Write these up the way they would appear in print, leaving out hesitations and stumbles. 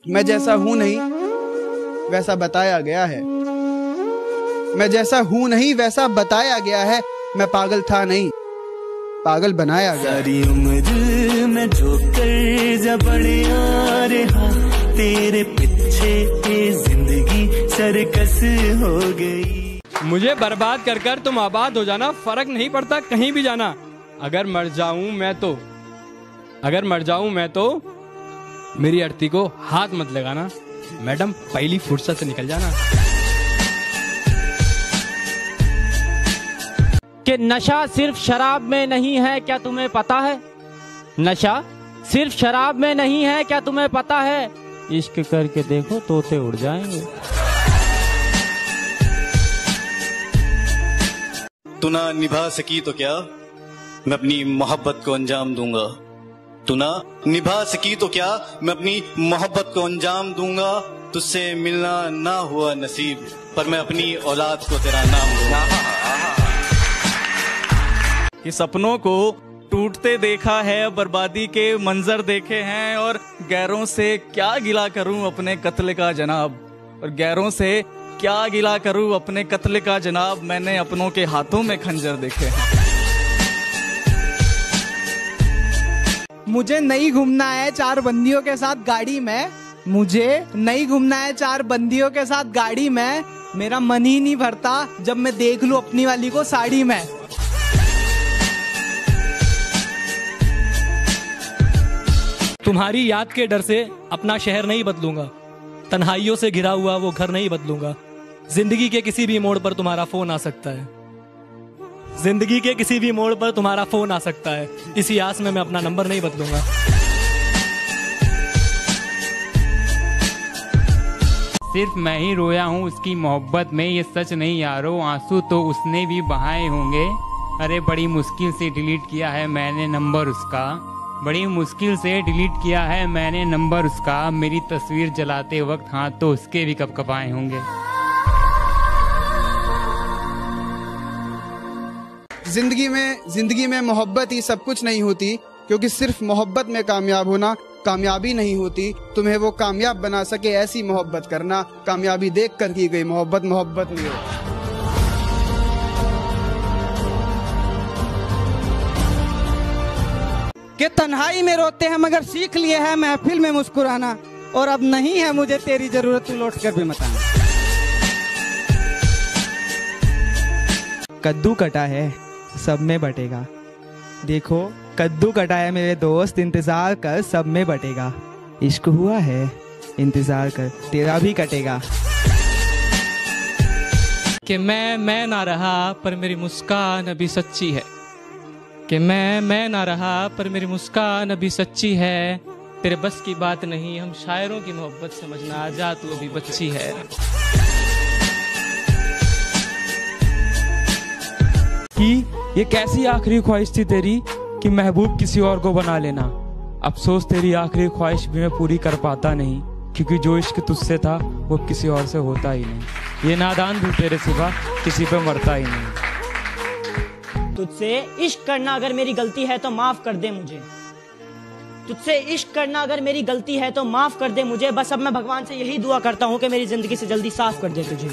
मैं जैसा हूं नहीं वैसा बताया गया है। मैं जैसा हूं नहीं वैसा बताया गया है। मैं पागल था नहीं, पागल बनाया गया। सारी उम्र में जो कर्जा बढ़िया रहा, तेरे पीछे जिंदगी सर्कस हो गई। मुझे बर्बाद कर कर तुम आबाद हो जाना, फर्क नहीं पड़ता कहीं भी जाना। अगर मर जाऊं मैं तो मेरी अर्थी को हाथ मत लगाना। मैडम पहली फुर्सत से निकल जाना। कि नशा सिर्फ शराब में नहीं है, क्या तुम्हें पता है? नशा सिर्फ शराब में नहीं है, क्या तुम्हें पता है? इश्क करके देखो तोते उड़ जाएंगे। तू ना निभा सकी तो क्या, मैं अपनी मोहब्बत को अंजाम दूंगा। तू ना निभा सकी तो क्या, मैं अपनी मोहब्बत को अंजाम दूंगा। तुझसे मिलना ना हुआ नसीब, पर मैं अपनी औलाद को तेरा नाम दूंगा। कि सपनों को टूटते देखा है, बर्बादी के मंजर देखे हैं, और गैरों से क्या गिला करूं अपने कत्ल का जनाब, और गैरों से क्या गिला करूं अपने कत्ल का जनाब। मैंने अपनों के हाथों में खंजर देखे हैं। मुझे नहीं घूमना है 4 बंदियों के साथ गाड़ी में, मुझे नहीं घूमना है 4 बंदियों के साथ गाड़ी में। मेरा मन ही नहीं भरता जब मैं देख लूं अपनी वाली को साड़ी में। तुम्हारी याद के डर से अपना शहर नहीं बदलूंगा, तन्हाइयों से घिरा हुआ वो घर नहीं बदलूंगा। जिंदगी के किसी भी मोड़ पर तुम्हारा फोन आ सकता है, जिंदगी के किसी भी मोड़ पर तुम्हारा फोन आ सकता है। इसी आस में मैं अपना नंबर नहीं बदलूंगा। सिर्फ मैं ही रोया हूँ उसकी मोहब्बत में, ये सच नहीं यारो, आंसू तो उसने भी बहाए होंगे। अरे बड़ी मुश्किल से डिलीट किया है मैंने नंबर उसका, बड़ी मुश्किल से डिलीट किया है मैंने नंबर उसका। मेरी तस्वीर जलाते वक्त हाथ तो उसके भी कपकपाए होंगे। जिंदगी में मोहब्बत ही सब कुछ नहीं होती, क्योंकि सिर्फ मोहब्बत में कामयाब होना कामयाबी नहीं होती। तुम्हें वो कामयाब बना सके ऐसी मोहब्बत करना। कामयाबी देख कर की गई मोहब्बत नहीं होती। कि तन्हाई में रोते हैं मगर सीख लिए है महफिल में मुस्कुराना, और अब नहीं है मुझे तेरी जरूरत, तू लौट कर भी मत आना। कद्दू कटा है सब में बटेगा, देखो कद्दू कटा है मेरे दोस्त, इंतजार कर सब में बटेगा। इश्क हुआ है इंतजार कर तेरा भी कटेगा। कि मैं ना रहा पर मेरी मुस्कान अभी सच्ची है, कि मैं ना रहा पर मेरी मुस्कान अभी सच्ची है। तेरे बस की बात नहीं, हम शायरों की मोहब्बत समझना, आजा तू अभी बच्ची है। कि ये कैसी आखिरी ख्वाहिश थी तेरी कि महबूब किसी और को बना लेना। अफसोस तेरी आखिरी ख्वाहिश भी मैं पूरी कर पाता नहीं, क्योंकि जो इश्क तुझसे था वो किसी और से होता ही नहीं। ये नादान भी तेरे सिवा किसी पे मरता ही नहीं। तुझसे इश्क करना अगर मेरी गलती है तो माफ कर दे मुझे, तुझसे इश्क करना अगर मेरी गलती है तो माफ कर दे मुझे। बस अब मैं भगवान से यही दुआ करता हूँ कि मेरी जिंदगी से जल्दी साफ कर दे तुझे।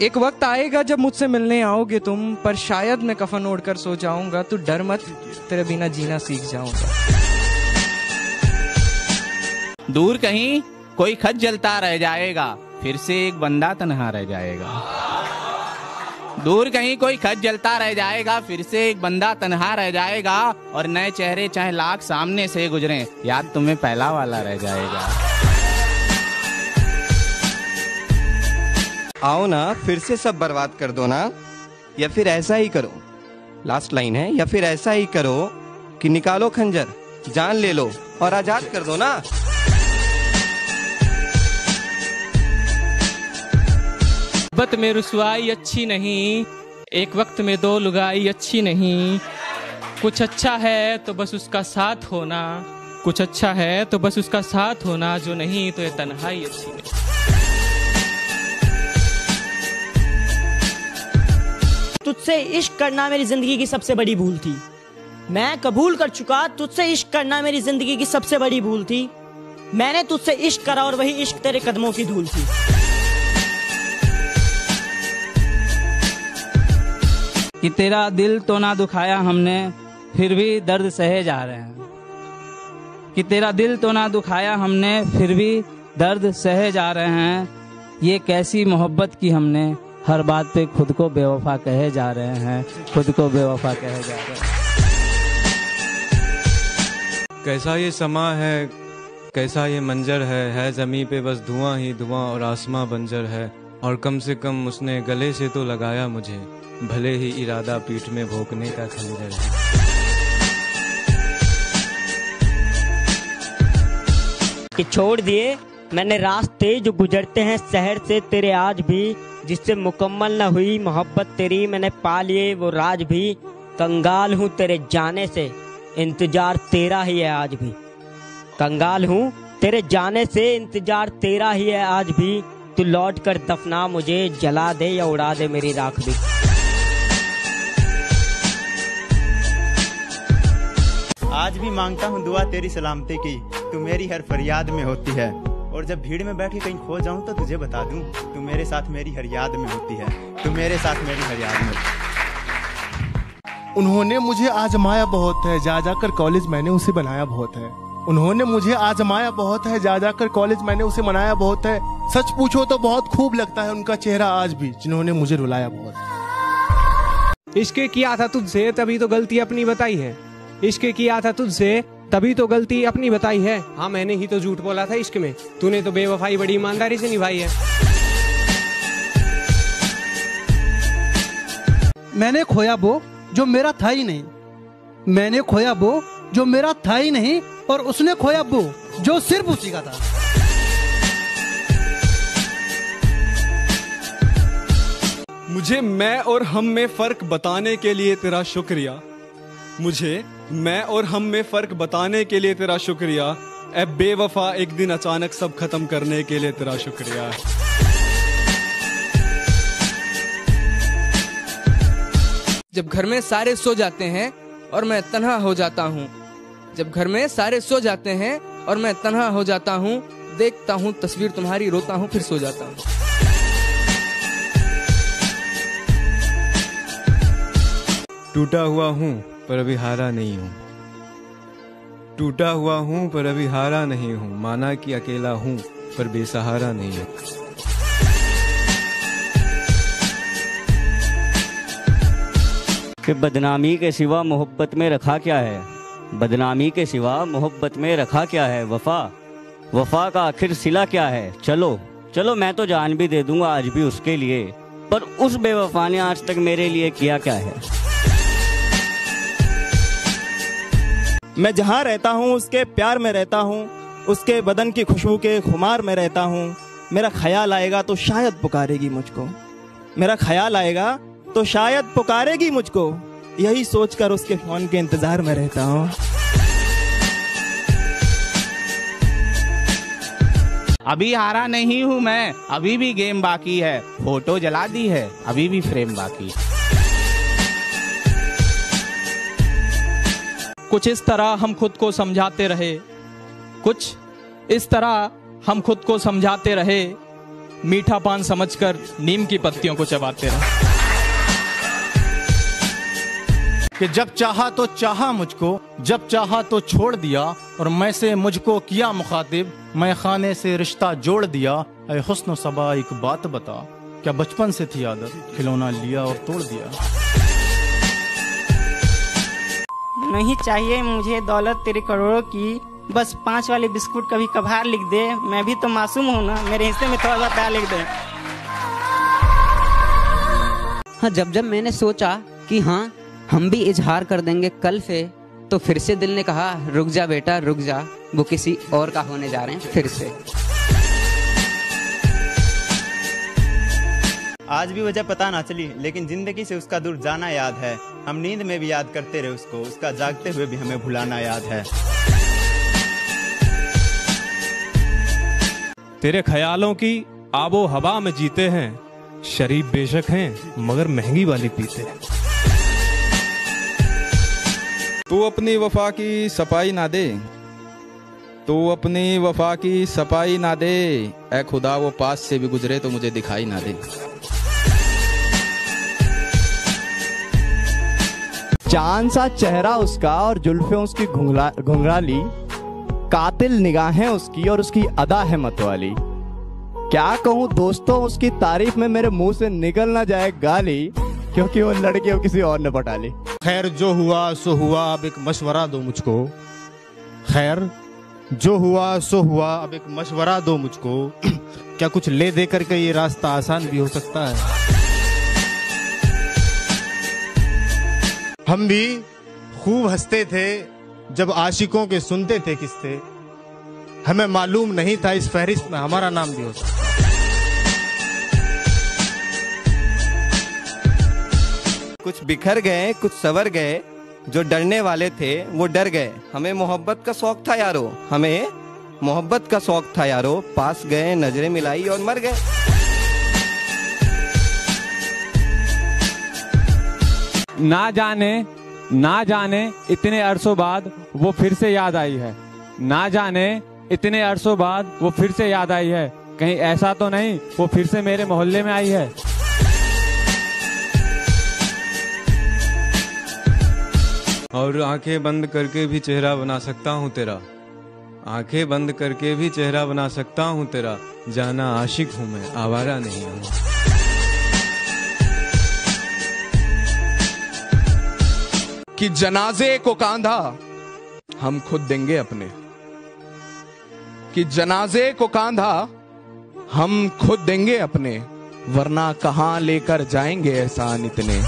एक वक्त आएगा जब मुझसे मिलने आओगे तुम, पर शायद मैं कफन ओढ़कर सो जाऊंगा। तू डर मत, तेरे बिना जीना सीख जाऊंगा। दूर कहीं कोई खत जलता रह जाएगा, फिर से एक बंदा तन्हा रह जाएगा। दूर कहीं कोई खत जलता रह जाएगा, फिर से एक बंदा तन्हा रह जाएगा। और नए चेहरे चाहे लाख सामने से गुजरे, याद तुम्हें पहला वाला रह जाएगा। आओ ना फिर से सब बर्बाद कर दो ना, या फिर ऐसा ही करो, लास्ट लाइन है, या फिर ऐसा ही करो कि निकालो खंजर, जान ले लो और आजाद कर दो ना। मोहब्बत में रुसवाई अच्छी नहीं, एक वक्त में 2 लुगाई अच्छी नहीं। कुछ अच्छा है तो बस उसका साथ होना, कुछ अच्छा है तो बस उसका साथ होना, जो नहीं तो ये तन्हाई अच्छी नहीं। तुझसे इश्क करना मेरी जिंदगी की सबसे बड़ी भूल थी, मैं कबूल कर चुका, तुझसे इश्क करना मेरी जिंदगी की सबसे बड़ी भूल थी। मैंने तुझसे इश्क करा और वही इश्क तेरे कदमों की धूल थी। कि तेरा दिल तो ना दुखाया हमने, फिर भी दर्द सहे जा रहे हैं। कि तेरा दिल तो ना दुखाया हमने, फिर भी दर्द सहे जा रहे हैं। ये कैसी मोहब्बत की हमने, हर बात पे खुद को बेवफा कहे जा रहे हैं, खुद को बेवफा कहे जा रहे हैं। कैसा ये समा है, कैसा ये मंजर है ज़मीं पे बस धुआं ही धुआं और आसमां बंजर है। और कम से कम उसने गले से तो लगाया मुझे, भले ही इरादा पीठ में भोंकने का खंजर है। कि छोड़ दिए मैंने रास्ते जो गुजरते हैं शहर से तेरे आज भी, जिससे मुकम्मल न हुई मोहब्बत तेरी मैंने पा लिए वो राज भी। कंगाल हूँ तेरे जाने से, इंतजार तेरा ही है आज भी। कंगाल हूँ तेरे जाने से, इंतजार तेरा ही है आज भी। तू लौट कर दफना मुझे, जला दे या उड़ा दे मेरी राख भी। आज भी मांगता हूँ दुआ तेरी सलामती की, तू मेरी हर फरियाद में होती है। और जब भीड़ में बैठ के कहीं खो जाऊं तो तुझे बता दूं, तू मेरे साथ मेरी हर याद में होती है, तू मेरे साथ मेरी हर याद में। उन्होंने मुझे आजमाया बहुत है, जा जाकर कॉलेज मैंने उसे बनाया बहुत है। उन्होंने मुझे आजमाया बहुत है, जा जाकर कॉलेज मैंने उसे मनाया बहुत है। सच पूछो तो बहुत खूब लगता है उनका चेहरा आज भी, जिन्होंने मुझे रुलाया बहुत। इश्क किया था तुझसे तभी तो गलती अपनी बताई है। इश्क किया था तुझसे तभी तो गलती अपनी बताई है। हाँ मैंने ही तो झूठ बोला था इश्क में, तूने तो बेवफाई बड़ी ईमानदारी से निभाई है। मैंने खोया वो जो मेरा था ही नहीं, मैंने खोया वो जो मेरा था ही नहीं, और उसने खोया वो जो सिर्फ उसी का था। मुझे मैं और हम में फर्क बताने के लिए तेरा शुक्रिया। मुझे मैं और हम में फर्क बताने के लिए तेरा शुक्रिया। ए बेवफा एक दिन अचानक सब खत्म करने के लिए तेरा शुक्रिया। जब घर में सारे सो जाते हैं और मैं तन्हा हो जाता हूँ, जब घर में सारे सो जाते हैं और मैं तन्हा हो जाता हूँ, देखता हूँ तस्वीर तुम्हारी, रोता हूँ फिर सो जाता हूँ। टूटा हुआ हूँ पर अभी हारा नहीं हूँ, टूटा हुआ हूँ पर अभी हारा नहीं हूँ। माना कि अकेला हूँ पर बेसहारा नहीं हूँ। कि बदनामी के सिवा मोहब्बत में रखा क्या है, बदनामी के सिवा मोहब्बत में रखा क्या है। वफा वफा का आखिर सिला क्या है। चलो चलो मैं तो जान भी दे दूंगा आज भी उसके लिए, पर उस बेवफा ने आज तक मेरे लिए किया क्या है। मैं जहाँ रहता हूँ उसके प्यार में रहता हूँ, उसके बदन की खुशबू के खुमार में रहता हूँ। मेरा ख्याल आएगा तो शायद पुकारेगी मुझको, मेरा ख्याल आएगा तो शायद पुकारेगी मुझको, यही सोचकर उसके फोन के इंतजार में रहता हूँ। अभी हारा नहीं हूँ मैं, अभी भी गेम बाकी है। फोटो जला दी है, अभी भी फ्रेम बाकी। कुछ इस तरह हम खुद को समझाते रहे, कुछ इस तरह हम खुद को समझाते रहे, मीठा पान समझकर नीम की पत्तियों को चबाते रहे। कि जब चाहा तो चाहा मुझको, जब चाहा तो छोड़ दिया, और मैं से मुझको किया मुखातिब, मैं खाने से रिश्ता जोड़ दिया। ऐ हुस्न सबा एक बात बता, क्या बचपन से थी आदत, खिलौना लिया और तोड़ दिया। नहीं चाहिए मुझे दौलत तेरे करोड़ों की, बस 5 वाले बिस्कुट कभी कभार लिख दे। मैं भी तो मासूम हूँ ना, मेरे हिस्से में थोड़ा सा प्यार लिख दे। हाँ जब जब मैंने सोचा कि हाँ हम भी इजहार कर देंगे कल से, तो फिर से दिल ने कहा रुक जा बेटा रुक जा, वो किसी और का होने जा रहे हैं फिर से। आज भी वजह पता ना चली, लेकिन जिंदगी से उसका दूर जाना याद है। हम नींद में भी याद करते रहे उसको, उसका जागते हुए भी हमें भुलाना याद है। तेरे ख्यालों की आबो हवा में जीते हैं, शरीफ बेशक हैं मगर महंगी वाली पीते हैं। तू जो अपनी वफा की सफाई ना दे, तो अपनी वफा की सफाई ना दे, ऐ खुदा वो पास से भी गुजरे तो मुझे दिखाई ना दे। चांद सा चेहरा उसका और जुल्फें उसकी घुंघराली, कातिल निगाहें उसकी और उसकी अदा है मतवाली। क्या कहूँ दोस्तों उसकी तारीफ में मेरे मुंह से निकल ना जाए गाली, क्योंकि वो लड़की किसी और ने पटा ली। खैर जो हुआ सो हुआ, अब एक मशवरा दो मुझको। खैर जो हुआ सो हुआ, अब एक मशवरा दो मुझको। क्या कुछ ले दे करके ये रास्ता आसान भी हो सकता है? हम भी खूब हंसते थे जब आशिकों के सुनते थे किस्से, हमें मालूम नहीं था इस फहरिस्त में हमारा नाम भी हो सकता। कुछ बिखर गए कुछ सवर गए, जो डरने वाले थे वो डर गए। हमें मोहब्बत का शौक था यारो, हमें मोहब्बत का शौक था यारो, पास गए नजरें मिलाई और मर गए। ना जाने इतने अरसों बाद वो फिर से याद आई है। ना जाने इतने अरसों बाद वो फिर से याद आई है, कहीं ऐसा तो नहीं वो फिर से मेरे मोहल्ले में आई है। और आंखें बंद करके भी चेहरा बना सकता हूँ तेरा, आंखें बंद करके भी चेहरा बना सकता हूँ तेरा, जाना आशिक हूँ मैं, आवारा नहीं हूँ। कि जनाजे को कांधा हम खुद देंगे अपने, कि जनाजे को कांधा हम खुद देंगे अपने, वरना कहां लेकर जाएंगे एहसान इतने।